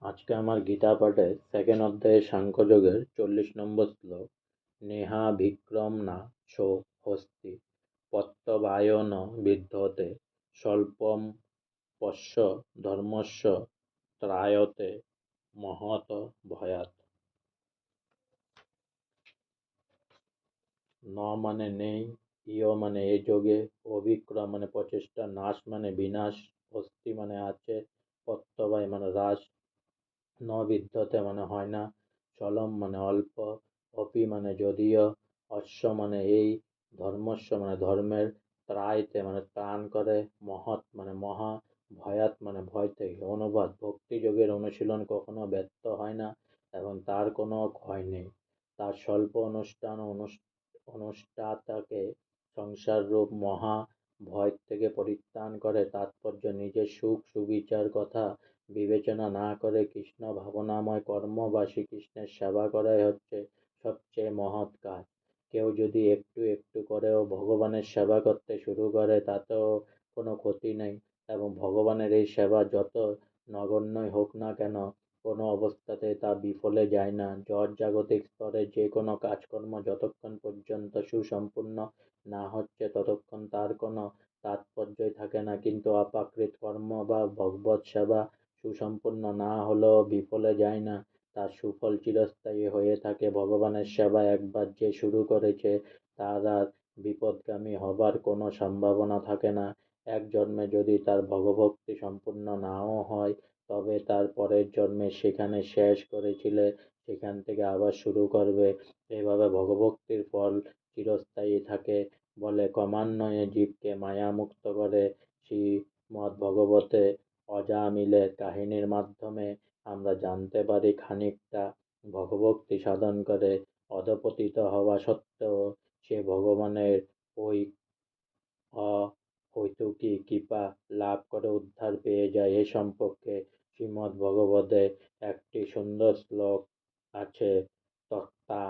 আজকে আমার গীতা পাঠের সেকেন্ড অধ্যায়ে সাংখ্যযোগের 40 নম্বর শ্লোক। নেহা বিক্রম না সো হস্তি পত্তবায়ন বিদ্ধতে স্বল্পম পশ্য ধর্মস্য ত্রায়তে মহত ভয়াত। ন মানে নেই, ইয় মানে এ যোগে, অবিক্রম মানে প্রচেষ্টা, নাশ মানে বিনাশ, হস্তি মানে আছে, পত্তবায় মানে হ্রাস, ন বিদ্যতে মানে হয় না, চলম মানে অল্প, অপি মানে যদিও, অশ্ব মানে এই, ধর্মস্ব মানে ধর্মের, ত্রায়তে মানে ত্রাণ করে, মহৎ মানে মহা, ভয়াত মানে ভয় থেকে। অনুবাদ: ভক্তি যোগের অনুশীলন কখনো ব্যর্থ হয় না এবং তার কোনো ক্ষয় নেই। তার স্বল্প অনুষ্ঠান অনুষ্ঠাতাকে সংসার রূপ মহা ভয় থেকে পরিত্রাণ করে। তাৎপর্য: নিজের সুখ সুবিচার কথা বিবেচনা না করে কৃষ্ণ ভাবনাময় কর্ম বা শ্রীকৃষ্ণের সেবা করাই হচ্ছে সবচেয়ে মহৎ কাজ। কেউ যদি একটু একটু করেও ভগবানের সেবা করতে শুরু করে তাতেও কোনো ক্ষতি নেই, এবং ভগবানের এই সেবা যত নগণ্যই হোক না কেন কোনো অবস্থাতেই তা বিফলে যায় না। জাগতিক স্তরে যে কোনো কাজকর্ম যতক্ষণ পর্যন্ত সুসম্পূর্ণ না হচ্ছে ততক্ষণ তার কোনো তাৎপর্যই থাকে না, কিন্তু অপ্রাকৃত কর্ম বা ভগবৎ সেবা সুসম্পূর্ণ না হলেও বিফলে যায় না, তার সুফল চিরস্থায়ী হয়ে থাকে। ভগবানের সেবা একবার যে শুরু করেছে তার আর বিপথগামী হবার কোনো সম্ভাবনা থাকে না। এক জন্মে যদি তার ভগভক্তি সম্পূর্ণ নাও হয় তবে তার পরের জন্মে যেখানে শেষ করেছিলে সেখান থেকে আবার শুরু করবে। এভাবে ভগভক্তির ফল চিরস্থায়ী থাকে বলে ক্রমান্বয়ে জীবকে মায়ামুক্ত করে। শ্রীমদ্ভগবতে অজামিলের কাহিনীর মাধ্যমে আমরা জানতে পারি খানিকটা ভগভক্তি সাধন করে অধঃপতিত হওয়া সত্ত্বেও সে ভগবানের ওই অহৈতুকী কৃপা লাভ করে উদ্ধার পেয়ে যায়। এ সম্পর্কে শ্রীমদ্ভগবতে একটি সুন্দর শ্লোক আছে: তত্তা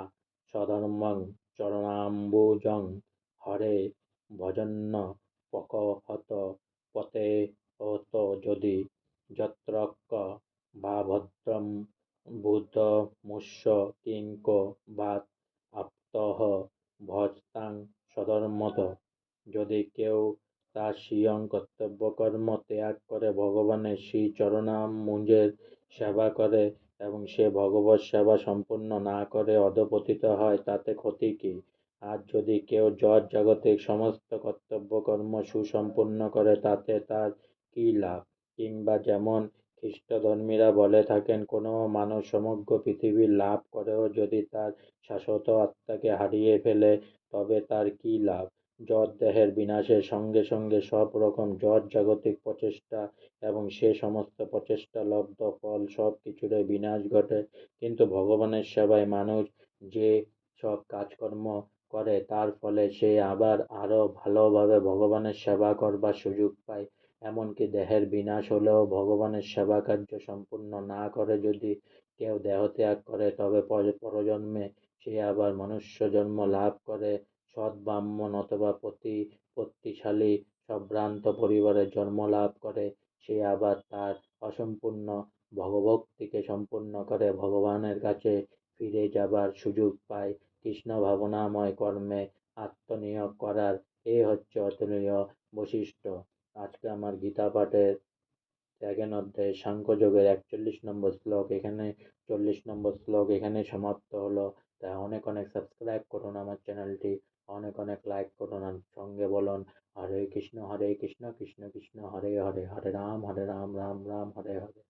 স্বধর্মং চরণাম্বুজং হরে ভজন্য পকহত পতে হত যদি যত্রক্ক বা ভদ্রম বুধমুষ্য কিঙ্ক বা আপ্তহ ভজতাং স্বধর্মত। যদি কেউ তার স্বীয় কর্তব্যকর্ম ত্যাগ করে ভগবানের শ্রী চরণাম্বুজের সেবা করে এবং সে ভগবৎ সেবা সম্পূর্ণ না করে অধঃপতিত হয় তাতে ক্ষতি কি? আর যদি কেউ জাগতিক সমস্ত কর্তব্যকর্ম সুসম্পূর্ণ করে তাতে তার কি লাভ? কিংবা যেমন খ্রিস্টধর্মীরা বলে থাকেন, কোনো মানুষ সমগ্র পৃথিবী লাভ করেও যদি তার শাশ্বত আত্মাকে হারিয়ে ফেলে তবে তার কি লাভ? দেহের বিনাশের সঙ্গে সঙ্গে সব রকম জাগতিক প্রচেষ্টা এবং সে সমস্ত প্রচেষ্টা লব্ধ ফল সব কিছুরই বিনাশ ঘটে। কিন্তু ভগবানের সেবায় মানুষ যে সব কাজকর্ম করে তার ফলে সে আবার আরো ভালোভাবে ভগবানের সেবা করবার সুযোগ পায়। এমনকি দেহের বিনাশ হলেও ভগবানের সেবা কার্য সম্পূর্ণ না করে যদি কেউ দেহত্যাগ করে তবে পরজন্মে সে আবার মনুষ্য জন্ম লাভ করে সৎ ব্রাহ্মণ অথবা প্রতিপত্তিশালী সম্ভ্রান্ত পরিবারে জন্ম লাভ করে। সে আবার তার অসম্পূর্ণ ভগভক্তিকে সম্পূর্ণ করে ভগবানের কাছে ফিরে যাবার সুযোগ পায় কৃষ্ণ ভাবনাময় কর্মে আত্মনিয়োগ করার। এ হচ্ছে অতুলনীয় বৈশিষ্ট্য। আজকে আমার গীতা পাঠের সেকেন্ড অধ্যায়ে সাংখ্যযোগের 41 নম্বর শ্লোক এখানে 40 নম্বর শ্লোক এখানে সমাপ্ত হলো। তাই অনেক অনেক সাবস্ক্রাইব করুন আমার চ্যানেলটি, অনেক অনেক লাইক করুন আর সঙ্গে বলুন হরে কৃষ্ণ কৃষ্ণ কৃষ্ণ হরে হরে, হরে রাম রাম রাম হরে হরে।